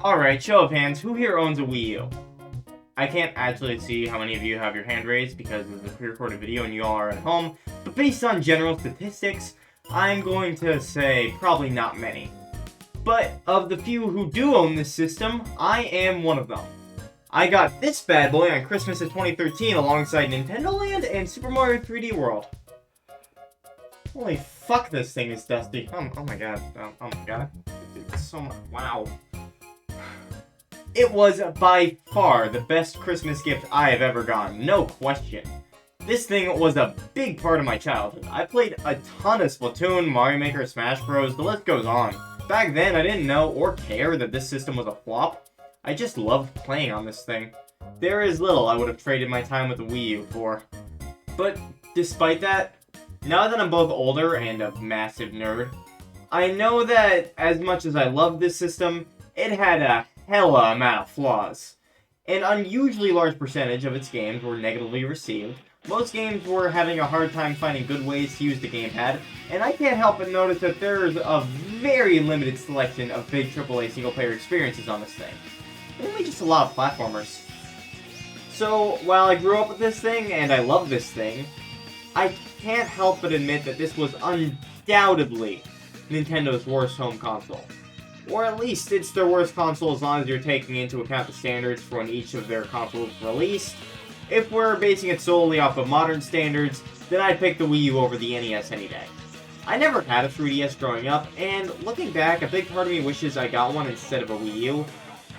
Alright, show of hands, who here owns a Wii U? I can't actually see how many of you have your hand raised because this is a pre-recorded video and you all are at home, but based on general statistics, I'm going to say probably not many. But of the few who do own this system, I am one of them. I got this bad boy on Christmas of 2013 alongside Nintendo Land and Super Mario 3D World. Holy fuck, this thing is dusty. Oh my god. Oh my god. It's so much. Wow. It was by far the best Christmas gift I have ever gotten, no question. This thing was a big part of my childhood. I played a ton of Splatoon, Mario Maker, Smash Bros, the list goes on. Back then, I didn't know or care that this system was a flop. I just loved playing on this thing. There is little I would have traded my time with the Wii U for. But despite that, now that I'm both older and a massive nerd, I know that as much as I love this system, it had a hella amount of flaws. An unusually large percentage of its games were negatively received. Most games were having a hard time finding good ways to use the gamepad, and I can't help but notice that there's a very limited selection of big AAA single-player experiences on this thing. Mainly just a lot of platformers. So, while I grew up with this thing, and I love this thing, I can't help but admit that this was undoubtedly Nintendo's worst home console. Or at least it's their worst console as long as you're taking into account the standards for when each of their consoles released. If we're basing it solely off of modern standards, then I'd pick the Wii U over the NES any day. I never had a 3DS growing up, and looking back, a big part of me wishes I got one instead of a Wii U.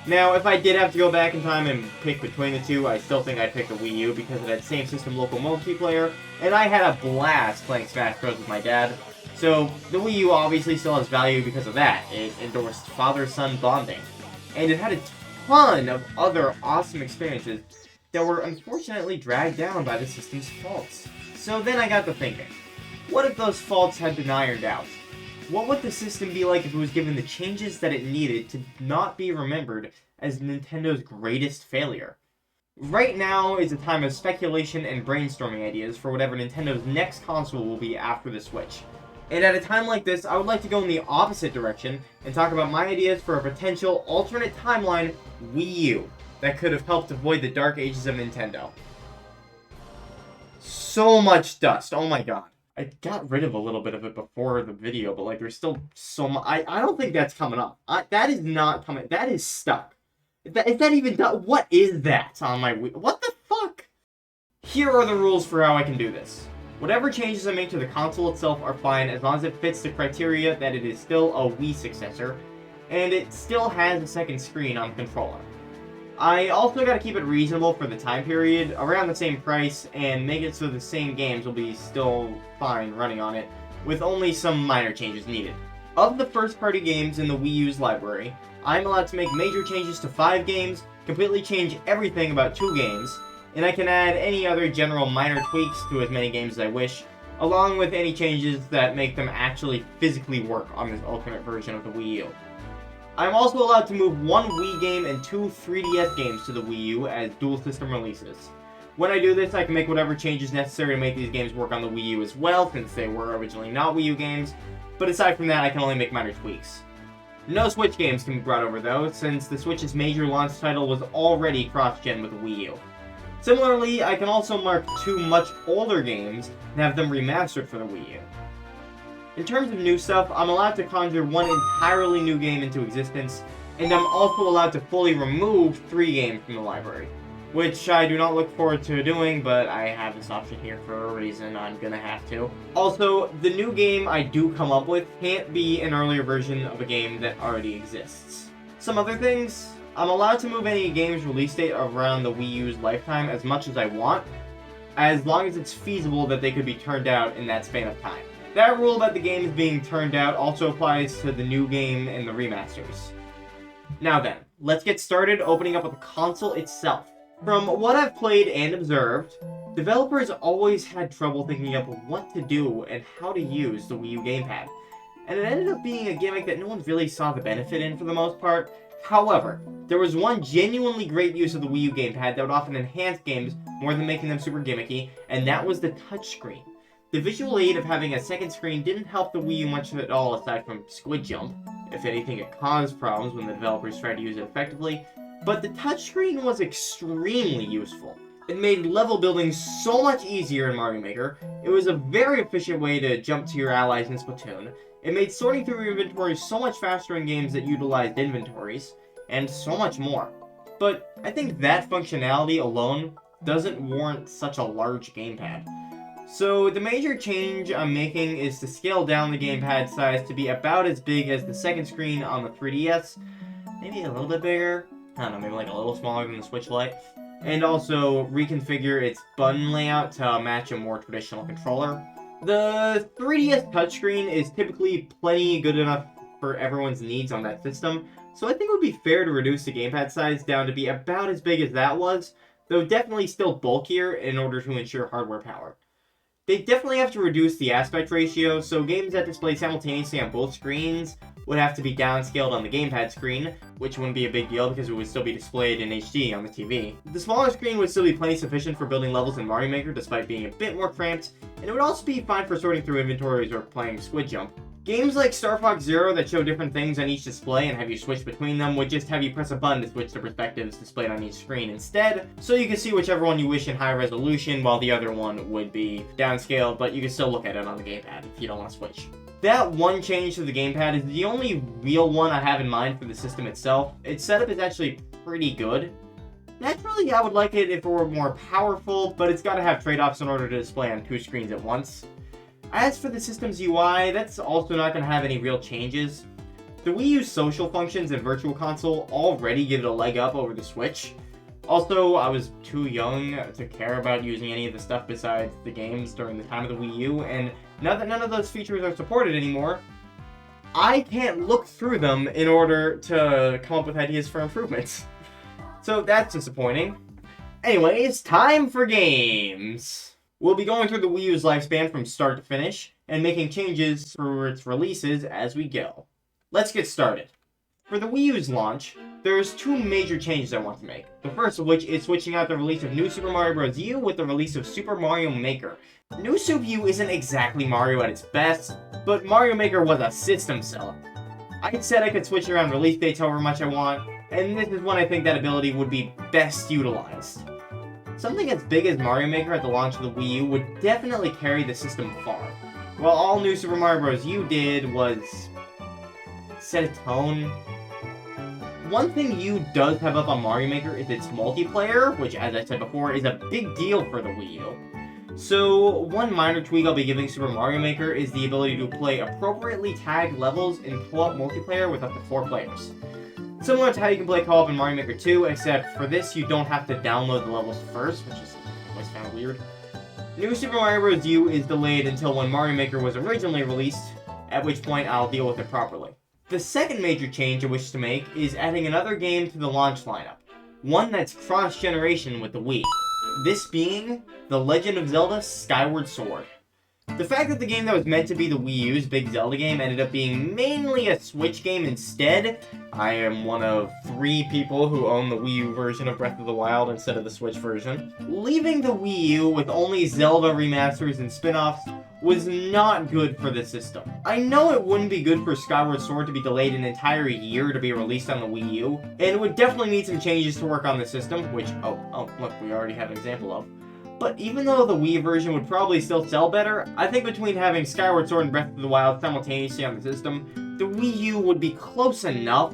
Now, if I did have to go back in time and pick between the two, I still think I'd pick the Wii U because it had same system local multiplayer, and I had a blast playing Smash Bros with my dad. So, the Wii U obviously still has value because of that. It endorsed father-son bonding. And it had a ton of other awesome experiences that were unfortunately dragged down by the system's faults. So then I got to thinking, what if those faults had been ironed out? What would the system be like if it was given the changes that it needed to not be remembered as Nintendo's greatest failure? Right now is a time of speculation and brainstorming ideas for whatever Nintendo's next console will be after the Switch. And at a time like this, I would like to go in the opposite direction and talk about my ideas for a potential alternate timeline Wii U that could have helped avoid the dark ages of Nintendo. So much dust, oh my god. I got rid of a little bit of it before the video, but like there's still so much. I don't think that's coming up. That is not coming. That is stuck. Is that even done? What is that on my Wii? What the fuck? Here are the rules for how I can do this. Whatever changes I make to the console itself are fine as long as it fits the criteria that it is still a Wii successor, and it still has a second screen on the controller. I also gotta keep it reasonable for the time period, around the same price, and make it so the same games will be still fine running on it, with only some minor changes needed. Of the first-party games in the Wii U's library, I'm allowed to make major changes to 5 games, completely change everything about 2 games, and I can add any other general minor tweaks to as many games as I wish, along with any changes that make them actually physically work on this ultimate version of the Wii U. I'm also allowed to move 1 Wii game and 2 3DS games to the Wii U as dual system releases. When I do this, I can make whatever changes necessary to make these games work on the Wii U as well, since they were originally not Wii U games, but aside from that, I can only make minor tweaks. No Switch games can be brought over though, since the Switch's major launch title was already cross-gen with the Wii U. Similarly, I can also mark 2 much older games and have them remastered for the Wii U. In terms of new stuff, I'm allowed to conjure 1 entirely new game into existence, and I'm also allowed to fully remove 3 games from the library, which I do not look forward to doing, but I have this option here for a reason. I'm gonna have to. Also, the new game I do come up with can't be an earlier version of a game that already exists. Some other things, I'm allowed to move any game's release date around the Wii U's lifetime as much as I want, as long as it's feasible that they could be turned out in that span of time. That rule about the games being turned out also applies to the new game and the remasters. Now then, let's get started opening up with the console itself. From what I've played and observed, developers always had trouble thinking up what to do and how to use the Wii U gamepad, and it ended up being a gimmick that no one really saw the benefit in for the most part. However, there was one genuinely great use of the Wii U gamepad that would often enhance games more than making them super gimmicky, and that was the touchscreen. The visual aid of having a second screen didn't help the Wii U much at all aside from squid jump. If anything, it caused problems when the developers tried to use it effectively, but the touchscreen was extremely useful. It made level building so much easier in Mario Maker. It was a very efficient way to jump to your allies in Splatoon. It made sorting through your inventory so much faster in games that utilized inventories, and so much more. But I think that functionality alone doesn't warrant such a large gamepad. So the major change I'm making is to scale down the gamepad size to be about as big as the second screen on the 3DS, maybe a little bit bigger, I don't know, maybe like a little smaller than the Switch Lite, and also reconfigure its button layout to match a more traditional controller. The 3DS touchscreen is typically plenty good enough for everyone's needs on that system, so I think it would be fair to reduce the gamepad size down to be about as big as that was, though definitely still bulkier in order to ensure hardware power. They definitely have to reduce the aspect ratio, so games that display simultaneously on both screens would have to be downscaled on the gamepad screen, which wouldn't be a big deal because it would still be displayed in HD on the TV. The smaller screen would still be plenty sufficient for building levels in Mario Maker despite being a bit more cramped, and it would also be fine for sorting through inventories or playing Squid Jump. Games like Star Fox Zero that show different things on each display and have you switch between them would just have you press a button to switch the perspectives displayed on each screen instead, so you can see whichever one you wish in high resolution while the other one would be downscaled, but you can still look at it on the gamepad if you don't want to switch. That one change to the gamepad is the only real one I have in mind for the system itself. Its setup is actually pretty good. Naturally, I would like it if it were more powerful, but it's got to have trade-offs in order to display on two screens at once. As for the system's UI, that's also not going to have any real changes. The Wii U's social functions and Virtual Console already give it a leg up over the Switch. Also, I was too young to care about using any of the stuff besides the games during the time of the Wii U, and now that none of those features are supported anymore, I can't look through them in order to come up with ideas for improvements. So that's disappointing. Anyway, it's time for games! We'll be going through the Wii U's lifespan from start to finish, and making changes for its releases as we go. Let's get started. For the Wii U's launch, there's two major changes I want to make. The first of which is switching out the release of New Super Mario Bros. U with the release of Super Mario Maker. New Super U isn't exactly Mario at its best, but Mario Maker was a system seller. I said I could switch around release dates however much I want, and this is when I think that ability would be best utilized. Something as big as Mario Maker at the launch of the Wii U would definitely carry the system far. While all New Super Mario Bros. U did was set a tone. One thing U does have up on Mario Maker is its multiplayer, which, as I said before, is a big deal for the Wii U. So, one minor tweak I'll be giving Super Mario Maker is the ability to play appropriately tagged levels in co-op multiplayer with up to 4 players. Similar to how you can play co-op in Mario Maker 2, except for this you don't have to download the levels first, which is always kind of weird. New Super Mario Bros. U is delayed until when Mario Maker was originally released, at which point I'll deal with it properly. The second major change I wish to make is adding another game to the launch lineup, one that's cross-generation with the Wii. This being The Legend of Zelda Skyward Sword. The fact that the game that was meant to be the Wii U's big Zelda game ended up being mainly a Switch game instead. I am one of 3 people who own the Wii U version of Breath of the Wild instead of the Switch version. Leaving the Wii U with only Zelda remasters and spin-offs was not good for the system. I know it wouldn't be good for Skyward Sword to be delayed an entire year to be released on the Wii U, and it would definitely need some changes to work on the system, which, oh, look, we already have an example of. But even though the Wii version would probably still sell better, I think between having Skyward Sword and Breath of the Wild simultaneously on the system, the Wii U would be close enough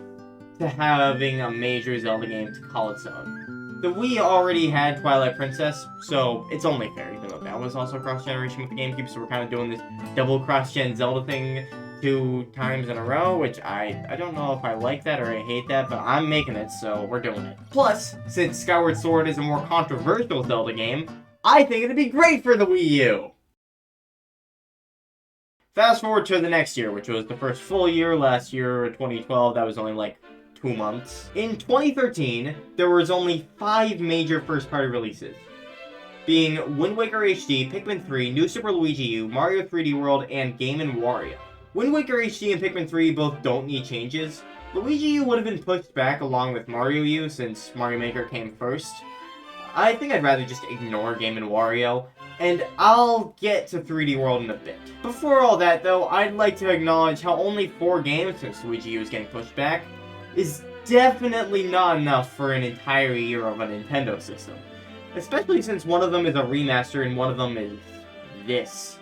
to having a major Zelda game to call its own. The Wii already had Twilight Princess, so it's only fair, even though that was also cross-generation with the GameCube, so we're kind of doing this double cross-gen Zelda thing 2 times in a row, which I don't know if I like that or I hate that, but I'm making it, so we're doing it. Plus, since Skyward Sword is a more controversial Zelda game, I think it'd be great for the Wii U! Fast forward to the next year, which was the first full year. Last year, 2012, that was only like 2 months. In 2013, there was only 5 major first-party releases, being Wind Waker HD, Pikmin 3, New Super Luigi U, Mario 3D World, and Game & Wario. Wind Waker HD and Pikmin 3 both don't need changes. Luigi U would have been pushed back along with Mario U since Mario Maker came first. I think I'd rather just ignore Game & Wario, and I'll get to 3D World in a bit. Before all that though, I'd like to acknowledge how only 4 games, since Luigi U is getting pushed back, is definitely not enough for an entire year of a Nintendo system. Especially since one of them is a remaster and one of them is this.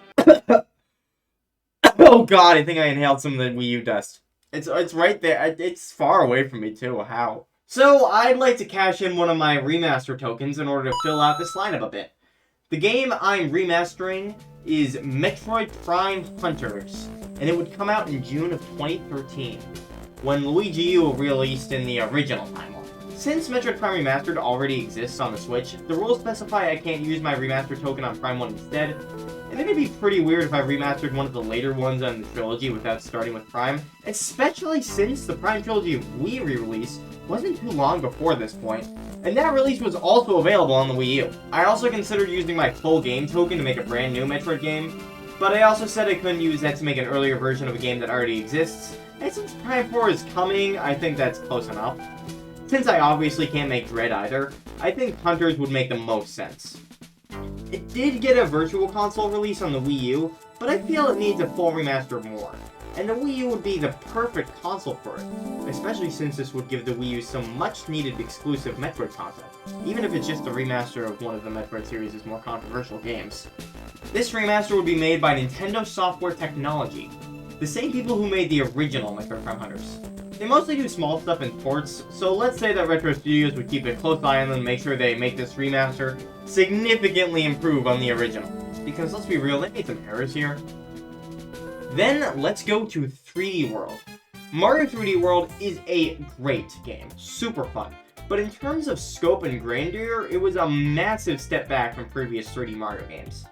Oh god, I think I inhaled some of the Wii U dust. It's right there. It's far away from me too. How? So I'd like to cash in one of my remaster tokens in order to fill out this lineup a bit. The game I'm remastering is Metroid Prime Hunters, and it would come out in June of 2013, when Luigi U released in the original timeline. Since Metroid Prime Remastered already exists on the Switch, the rules specify I can't use my remaster token on Prime 1 instead, and it'd be pretty weird if I remastered one of the later ones on the trilogy without starting with Prime, especially since the Prime Trilogy Wii re-release wasn't too long before this point, and that release was also available on the Wii U. I also considered using my full game token to make a brand new Metroid game, but I also said I couldn't use that to make an earlier version of a game that already exists, and since Prime 4 is coming, I think that's close enough. Since I obviously can't make Dread either, I think Hunters would make the most sense. It did get a Virtual Console release on the Wii U, but I feel it needs a full remaster more, and the Wii U would be the perfect console for it, especially since this would give the Wii U some much-needed exclusive Metroid content, even if it's just a remaster of one of the Metroid series' more controversial games. This remaster would be made by Nintendo Software Technology, the same people who made the original Metroid Prime Hunters. They mostly do small stuff in ports, so let's say that Retro Studios would keep a close eye on them and make sure they make this remaster significantly improve on the original. Because let's be real, they made some errors here. Then, let's go to 3D World. Mario 3D World is a great game, super fun, but in terms of scope and grandeur, it was a massive step back from previous 3D Mario games.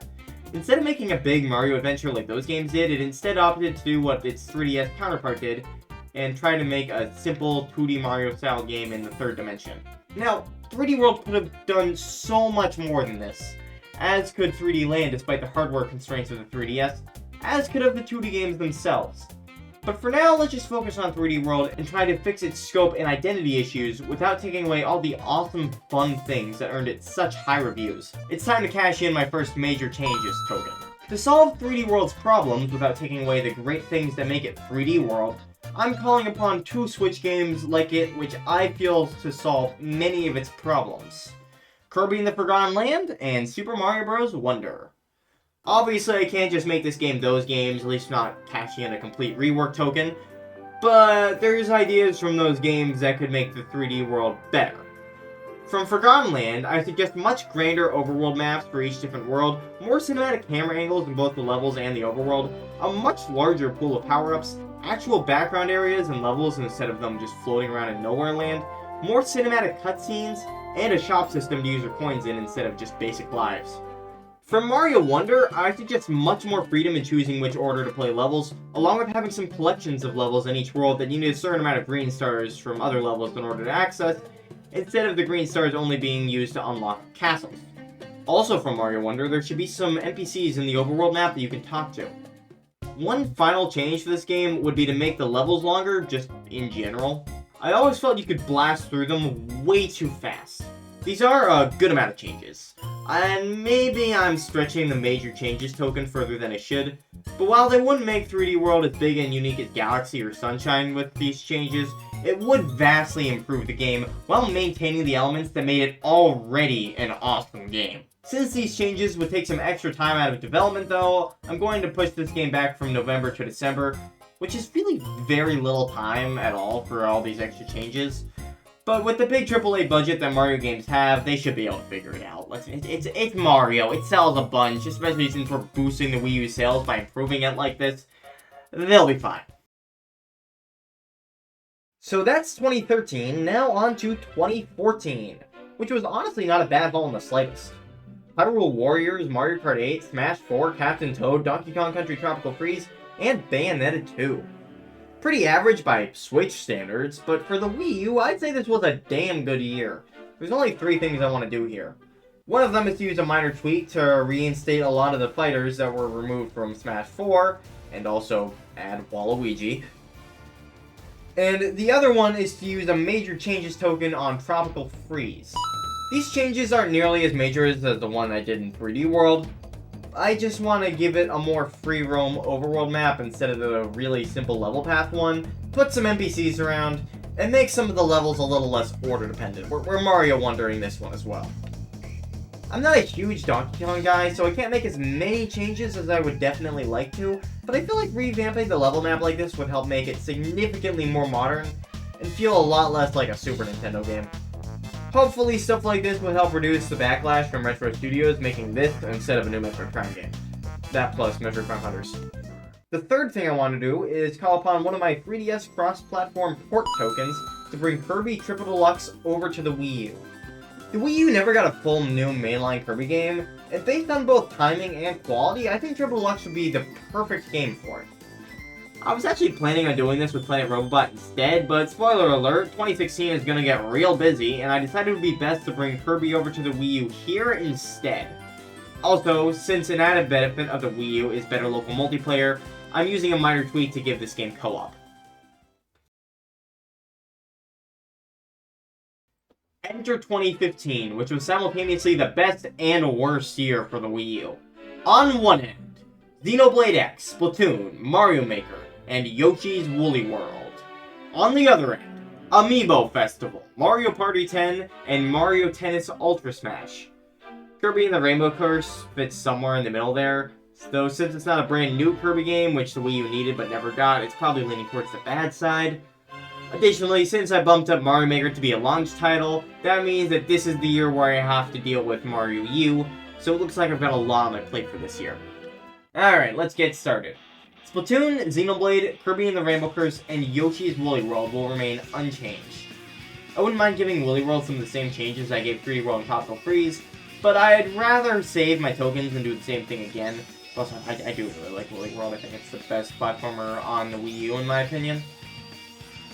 Instead of making a big Mario adventure like those games did, it instead opted to do what its 3DS counterpart did, and try to make a simple 2D Mario-style game in the third dimension. Now, 3D World could have done so much more than this, as could 3D Land despite the hardware constraints of the 3DS, as could have the 2D games themselves. But for now, let's just focus on 3D World and try to fix its scope and identity issues without taking away all the awesome, fun things that earned it such high reviews. It's time to cash in my first major changes token. To solve 3D World's problems without taking away the great things that make it 3D World, I'm calling upon 2 Switch games like it which I feel to solve many of its problems. Kirby and the Forgotten Land and Super Mario Bros. Wonder. Obviously I can't just make this game those games, at least not cashing in a complete rework token, but there's ideas from those games that could make the 3D world better. From Forgotten Land, I suggest much grander overworld maps for each different world, more cinematic camera angles in both the levels and the overworld, a much larger pool of power-ups, actual background areas and levels instead of them just floating around in nowhere land, more cinematic cutscenes, and a shop system to use your coins in instead of just basic lives. From Mario Wonder, I suggest much more freedom in choosing which order to play levels, along with having some collections of levels in each world that you need a certain amount of green stars from other levels in order to access, instead of the green stars only being used to unlock castles. Also from Mario Wonder, there should be some NPCs in the overworld map that you can talk to. One final change for this game would be to make the levels longer, just in general. I always felt you could blast through them way too fast. These are a good amount of changes, and maybe I'm stretching the major changes token further than I should, but while they wouldn't make 3D World as big and unique as Galaxy or Sunshine with these changes, it would vastly improve the game while maintaining the elements that made it already an awesome game. Since these changes would take some extra time out of development though, I'm going to push this game back from November to December, which is really very little time at all for all these extra changes. But with the big AAA budget that Mario games have, they should be able to figure it out. It's Mario, it sells a bunch, especially since we're boosting the Wii U sales by improving it like this. They'll be fine. So that's 2013, now on to 2014, which was honestly not a bad haul in the slightest. Hyrule Warriors, Mario Kart 8, Smash 4, Captain Toad, Donkey Kong Country Tropical Freeze, and Bayonetta 2. Pretty average by Switch standards, but for the Wii U, I'd say this was a damn good year. There's only 3 things I want to do here. One of them is to use a minor tweak to reinstate a lot of the fighters that were removed from Smash 4, and also add Waluigi. And the other one is to use a major changes token on Tropical Freeze. These changes aren't nearly as major as the one I did in 3D World. I just want to give it a more free roam overworld map instead of the really simple level path one, put some NPCs around, and make some of the levels a little less order dependent. We're Mario Wondering this one as well. I'm not a huge Donkey Kong guy, so I can't make as many changes as I would definitely like to, but I feel like revamping the level map like this would help make it significantly more modern and feel a lot less like a Super Nintendo game. Hopefully stuff like this will help reduce the backlash from Retro Studios making this instead of a new Metroid Prime game. That plus Metroid Prime Hunters. The third thing I want to do is call upon one of my 3DS cross-platform port tokens to bring Kirby Triple Deluxe over to the Wii U. The Wii U never got a full new mainline Kirby game, and based on both timing and quality, I think Triple Deluxe would be the perfect game for it. I was actually planning on doing this with Planet Robobot instead, but spoiler alert, 2016 is going to get real busy, and I decided it would be best to bring Kirby over to the Wii U here instead. Also, since an added benefit of the Wii U is better local multiplayer, I'm using a minor tweak to give this game co-op. Enter 2015, which was simultaneously the best and worst year for the Wii U. On one end, Xenoblade X, Splatoon, Mario Maker, and Yoshi's Woolly World. On the other end, Amiibo Festival, Mario Party 10, and Mario Tennis Ultra Smash. Kirby and the Rainbow Curse fits somewhere in the middle there, though since it's not a brand new Kirby game, which the Wii U needed but never got, it's probably leaning towards the bad side. Additionally, since I bumped up Mario Maker to be a launch title, that means that this is the year where I have to deal with Mario U, so it looks like I've got a lot on my plate for this year. Alright, let's get started. Splatoon, Xenoblade, Kirby and the Rainbow Curse, and Yoshi's Woolly World will remain unchanged. I wouldn't mind giving Woolly World some of the same changes I gave 3D World and Tropical Freeze, but I'd rather save my tokens and do the same thing again. Also, I do really like Woolly World. I think it's the best platformer on the Wii U in my opinion.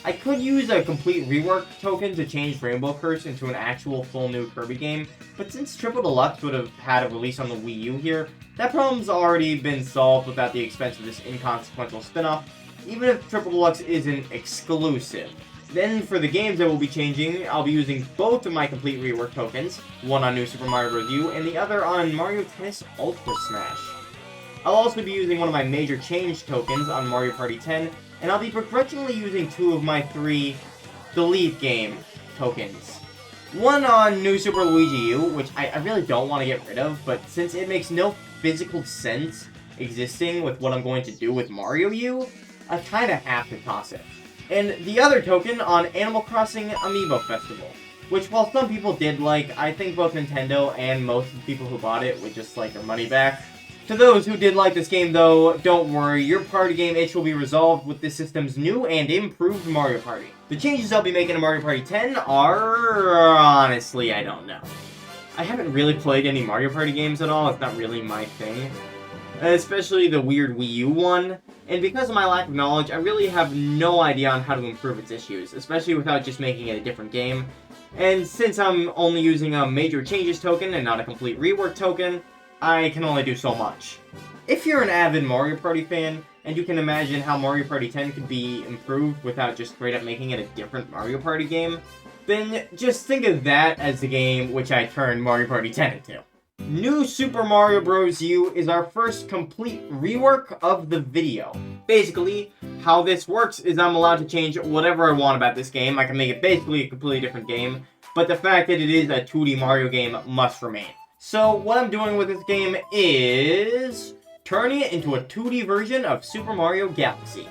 I could use a complete rework token to change Rainbow Curse into an actual full new Kirby game, but since Triple Deluxe would have had a release on the Wii U here, that problem's already been solved without the expense of this inconsequential spin-off, even if Triple Deluxe isn't exclusive. Then for the games I will be changing, I'll be using both of my complete rework tokens, one on New Super Mario Bros. U and the other on Mario Tennis Ultra Smash. I'll also be using one of my major change tokens on Mario Party 10, and I'll be begrudgingly using 2 of my 3 delete game tokens. One on New Super Luigi U, which I really don't want to get rid of, but since it makes no physical sense existing with what I'm going to do with Mario U, I kinda have to toss it. And the other token on Animal Crossing Amiibo Festival, which while some people did like, I think both Nintendo and most of the people who bought it would just like their money back. To those who did like this game though, don't worry, your party game itch will be resolved with this system's new and improved Mario Party. The changes I'll be making to Mario Party 10 are... honestly, I don't know. I haven't really played any Mario Party games at all, it's not really my thing. Especially the weird Wii U one. And because of my lack of knowledge, I really have no idea on how to improve its issues, especially without just making it a different game. And since I'm only using a major changes token and not a complete rework token, I can only do so much. If you're an avid Mario Party fan, and you can imagine how Mario Party 10 could be improved without just straight up making it a different Mario Party game, then just think of that as the game which I turned Mario Party 10 into. New Super Mario Bros. U is our first complete rework of the video. Basically, how this works is I'm allowed to change whatever I want about this game. I can make it basically a completely different game, but the fact that it is a 2D Mario game must remain. So what I'm doing with this game is turning it into a 2D version of Super Mario Galaxy.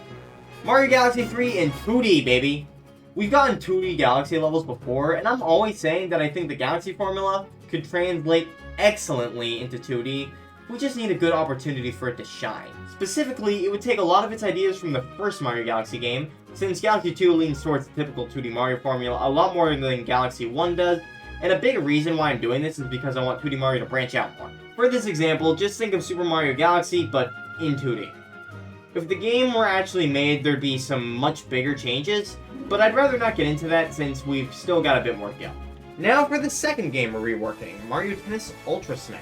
Mario Galaxy 3 in 2D, baby! We've gotten 2D Galaxy levels before, and I'm always saying that I think the Galaxy formula could translate excellently into 2D. We just need a good opportunity for it to shine. Specifically, it would take a lot of its ideas from the first Mario Galaxy game, since Galaxy 2 leans towards the typical 2D Mario formula a lot more than Galaxy 1 does, and a big reason why I'm doing this is because I want 2D Mario to branch out more. For this example, just think of Super Mario Galaxy, but in 2D. If the game were actually made, there'd be some much bigger changes, but I'd rather not get into that since we've still got a bit more to go. Now for the second game we're reworking, Mario Tennis Ultra Smash.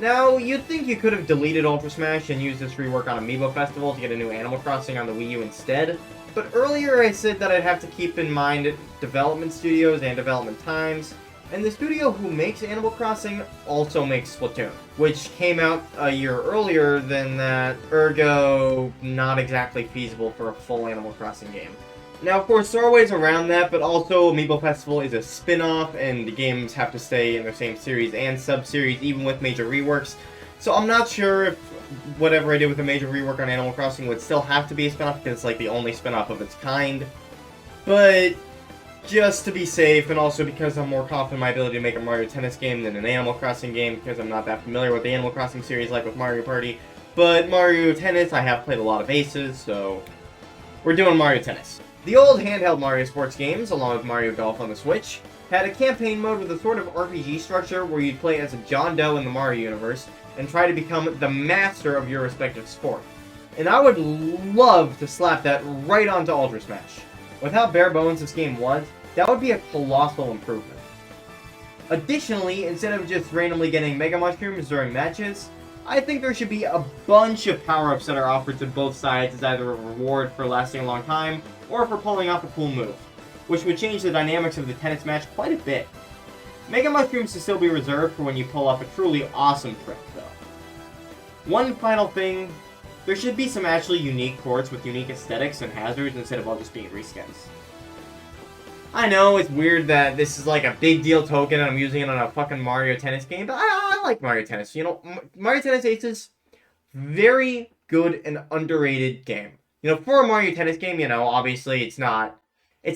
Now, you'd think you could have deleted Ultra Smash and used this rework on Amiibo Festival to get a new Animal Crossing on the Wii U instead, but earlier I said that I'd have to keep in mind development studios and development times, And the studio who makes Animal Crossing also makes Splatoon, which came out a year earlier than that, ergo not exactly feasible for a full Animal Crossing game. Now, of course, there are ways around that, but also Amiibo Festival is a spin-off, and the games have to stay in their same series and sub-series, even with major reworks. So I'm not sure if whatever I did with a major rework on Animal Crossing would still have to be a spin-off, because it's like the only spin-off of its kind. But just to be safe, and also because I'm more confident in my ability to make a Mario Tennis game than an Animal Crossing game, because I'm not that familiar with the Animal Crossing series like with Mario Party. But Mario Tennis, I have played a lot of aces, so we're doing Mario Tennis. The old handheld Mario sports games, along with Mario Golf on the Switch, had a campaign mode with a sort of RPG structure where you'd play as a John Doe in the Mario universe and try to become the master of your respective sport. And I would love to slap that right onto Ultra Smash. With how bare bones this game was, that would be a colossal improvement. Additionally, instead of just randomly getting Mega Mushrooms during matches, I think there should be a bunch of power-ups that are offered to both sides as either a reward for lasting a long time, or for pulling off a cool move, which would change the dynamics of the tennis match quite a bit. Mega Mushrooms should still be reserved for when you pull off a truly awesome trick, though. One final thing, there should be some actually unique courts with unique aesthetics and hazards instead of all just being reskins. I know it's weird that this is like a big deal token and I'm using it on a fucking Mario Tennis game, but I like Mario Tennis. You know, Mario Tennis Aces, very good and underrated game. You know, for a Mario Tennis game, you know, obviously it's not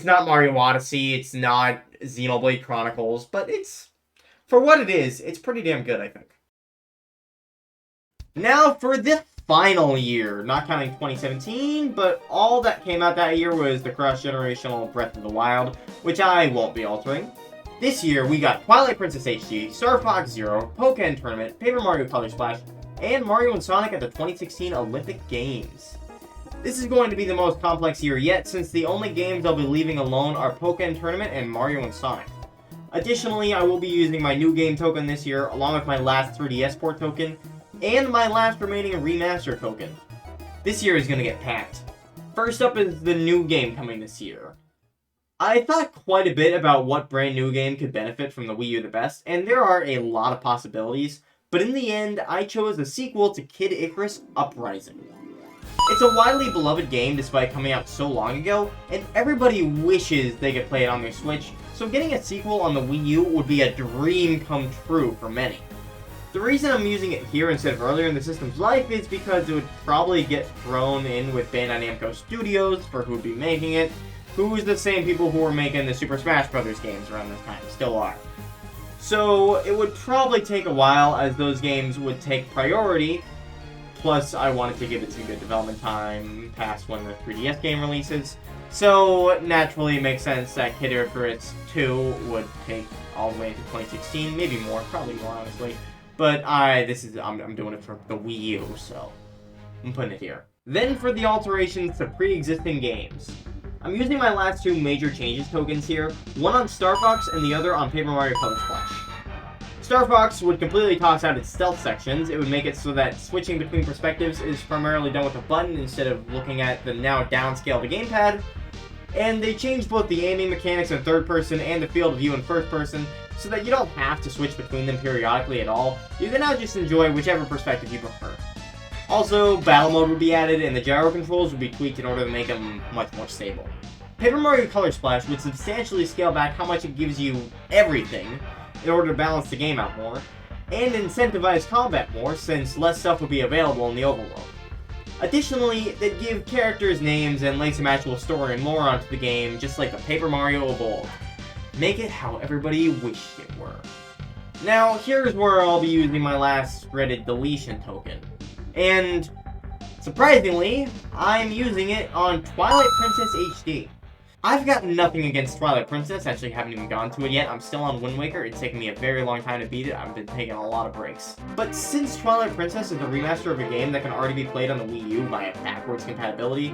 Mario Odyssey, it's not Xenoblade Chronicles, but it's, for what it is, it's pretty damn good, I think. Now for the final year, not counting 2017, but all that came out that year was the cross-generational Breath of the Wild, which I won't be altering. This year, we got Twilight Princess HD, Star Fox Zero, Pokémon Tournament, Paper Mario Color Splash, and Mario and Sonic at the 2016 Olympic Games. This is going to be the most complex year yet, since the only games I'll be leaving alone are Pokémon Tournament and Mario and Sonic. Additionally, I will be using my new game token this year, along with my last 3DS port token, and my last remaining remaster token. This year is going to get packed. First up is the new game coming this year. I thought quite a bit about what brand new game could benefit from the Wii U the best, and there are a lot of possibilities, but in the end, I chose a sequel to Kid Icarus Uprising. It's a widely beloved game despite coming out so long ago, and everybody wishes they could play it on their Switch, so getting a sequel on the Wii U would be a dream come true for many. The reason I'm using it here instead of earlier in the system's life is because it would probably get thrown in with Bandai Namco Studios for who'd be making it, who's the same people who were making the Super Smash Bros. Games around this time, still are. So it would probably take a while as those games would take priority, plus I wanted to give it some good development time past when the 3DS game releases. So naturally it makes sense that Kid Icarus 2 would take all the way into 2016, maybe more, probably more honestly. But I'm doing it for the Wii U, so I'm putting it here. Then for the alterations to pre-existing games. I'm using my last two major changes tokens here, one on Star Fox and the other on Paper Mario Color Splash. Star Fox would completely toss out its stealth sections. It would make it so that switching between perspectives is primarily done with a button instead of looking at the now downscaled gamepad. And they changed both the aiming mechanics in third person and the field of view in first person, so that you don't have to switch between them periodically at all. You can now just enjoy whichever perspective you prefer. Also, battle mode would be added, and the gyro controls would be tweaked in order to make them much more stable. Paper Mario Color Splash would substantially scale back how much it gives you everything, in order to balance the game out more, and incentivize combat more, since less stuff would be available in the overworld. Additionally, they'd give characters names and lay some actual story and lore onto the game, just like the Paper Mario of old. Make it how everybody wished it were. Now, here's where I'll be using my last threaded deletion token. And, surprisingly, I'm using it on Twilight Princess HD. I've got nothing against Twilight Princess, actually haven't even gone to it yet. I'm still on Wind Waker, it's taken me a very long time to beat it. I've been taking a lot of breaks. But since Twilight Princess is a remaster of a game that can already be played on the Wii U via backwards compatibility,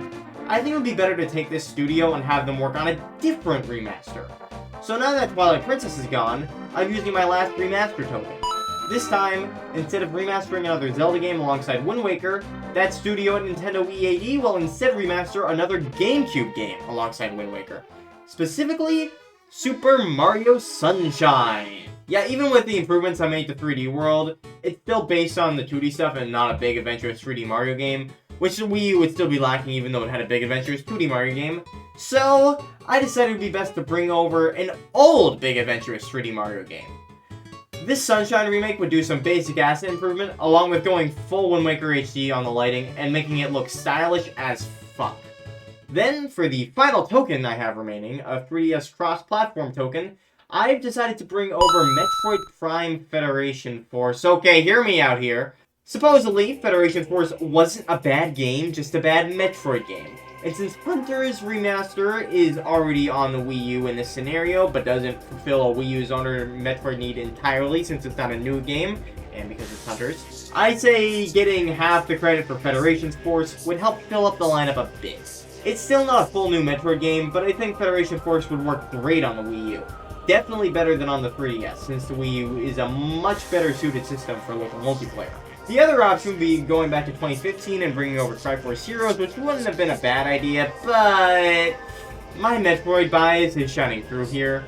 I think it would be better to take this studio and have them work on a different remaster. So now that Twilight Princess is gone, I'm using my last remaster token. This time, instead of remastering another Zelda game alongside Wind Waker, that studio at Nintendo EAD will instead remaster another GameCube game alongside Wind Waker. Specifically, Super Mario Sunshine. Yeah, even with the improvements I made to 3D World, it's still based on the 2D stuff and not a big adventurous 3D Mario game, which the Wii U would still be lacking even though it had a big adventurous 2D Mario game. So, I decided it would be best to bring over an old big adventurous 3D Mario game. This Sunshine remake would do some basic asset improvement, along with going full Wind Waker HD on the lighting and making it look stylish as fuck. Then, for the final token I have remaining, a 3DS cross-platform token, I've decided to bring over Metroid Prime Federation Force. Okay, hear me out here. Supposedly, Federation Force wasn't a bad game, just a bad Metroid game. And since Hunter's Remaster is already on the Wii U in this scenario, but doesn't fulfill a Wii U's owner Metroid need entirely since it's not a new game, and because it's Hunter's, I'd say getting half the credit for Federation Force would help fill up the lineup a bit. It's still not a full new Metroid game, but I think Federation Force would work great on the Wii U. Definitely better than on the 3DS, since the Wii U is a much better suited system for local multiplayer. The other option would be going back to 2015 and bringing over Triforce Heroes, which wouldn't have been a bad idea, but my Metroid bias is shining through here.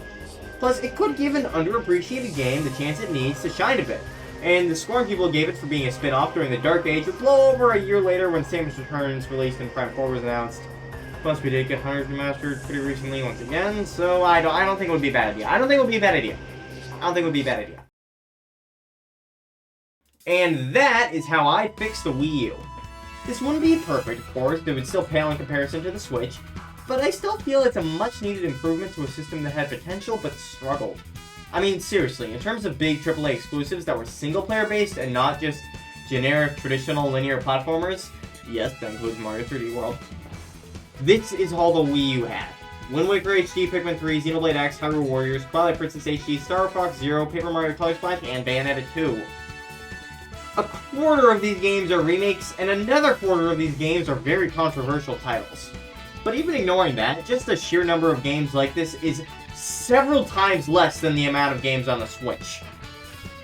Plus, it could give an underappreciated game the chance it needs to shine a bit. And the scorn people gave it for being a spin-off during the Dark Age would blow over a year later when Samus Returns released and Prime 4 was announced. Plus, we did get Hunter's Remastered pretty recently once again, so I don't think it would be a bad idea. I don't think it would be a bad idea. And that is how I fixed the Wii U. This wouldn't be perfect, of course, it would still pale in comparison to the Switch, but I still feel it's a much-needed improvement to a system that had potential but struggled. I mean, seriously, in terms of big AAA exclusives that were single-player based and not just generic, traditional linear platformers, yes, that includes Mario 3D World, this is all the Wii U had. Wind Waker HD, Pikmin 3, Xenoblade X, Hyrule Warriors, Twilight Princess HD, Star Fox Zero, Paper Mario Color Splash, and Bayonetta 2. A quarter of these games are remakes, and another quarter of these games are very controversial titles. But even ignoring that, just the sheer number of games like this is several times less than the amount of games on the Switch.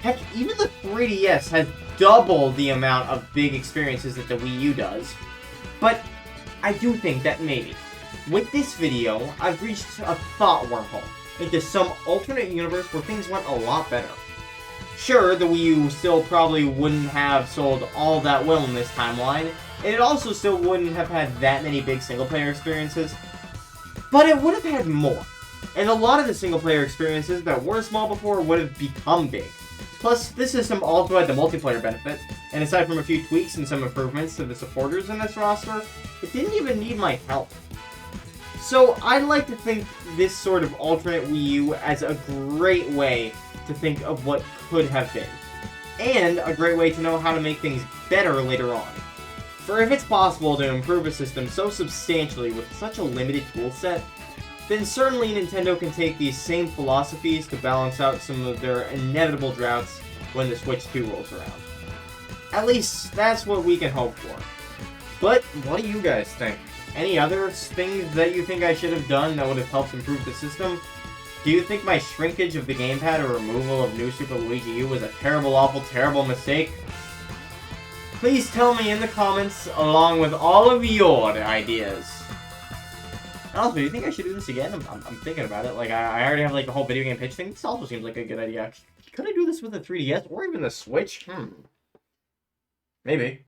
Heck, even the 3DS has double the amount of big experiences that the Wii U does. But I do think that maybe, with this video, I've reached a thought wormhole into some alternate universe where things went a lot better. Sure, the Wii U still probably wouldn't have sold all that well in this timeline, and it also still wouldn't have had that many big single-player experiences, but it would have had more. And a lot of the single-player experiences that were small before would have become big. Plus, this system also had the multiplayer benefit, and aside from a few tweaks and some improvements to the supporters in this roster, it didn't even need my help. So, I'd like to think this sort of alternate Wii U as a great way to think of what could have been, and a great way to know how to make things better later on. For if it's possible to improve a system so substantially with such a limited toolset, then certainly Nintendo can take these same philosophies to balance out some of their inevitable droughts when the Switch 2 rolls around. At least, that's what we can hope for. But, what do you guys think? Any other things that you think I should have done that would have helped improve the system? Do you think my shrinkage of the gamepad or removal of New Super Luigi U was a terrible, awful, terrible mistake? Please tell me in the comments, along with all of your ideas. Also, do you think I should do this again? I'm thinking about it. Like, I already have, like, the whole video game pitch thing. This also seems like a good idea. Could I do this with the 3DS or even the Switch? Maybe.